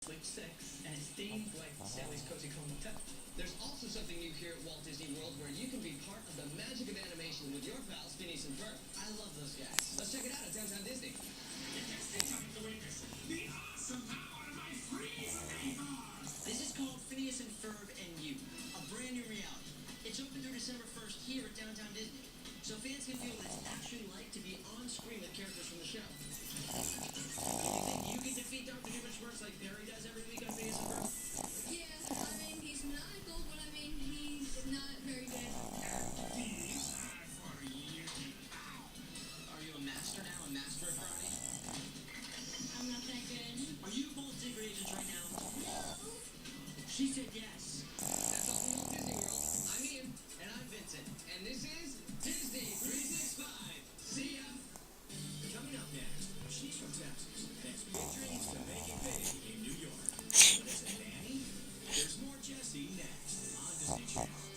with sex and it's themed like Sally's Cozy Corner Hotel. There's also something new here at Walt Disney World where you can be part of the magic of animation with your pals Phineas and Ferb. I love those guys. Let's check it out at Downtown Disney. It's time to witness the awesome power of my freeze ray. This is called Phineas and Ferb and You, a brand new reality. It's open through December 1st here at Downtown Disney, so fans can feel what it's actually like to be on screen with characters from the show. You think you can defeat Dr. Schwartz like Barry does every week on Phineas and Ferb? Yeah, I mean, he's maniacal, but I mean, he's not very good. These are for you. Are you a master now, a master of karate? I'm not that good. Are you both secret agents right now? No. She said yes. That's all from Walt Disney World. I'm Ian. And I'm Vincent. And this is Disney 365. See ya! Coming up next, she's from Texas and has big dreams to make it big in New York. But is it Nanny? There's more Jessie next on Disney Channel.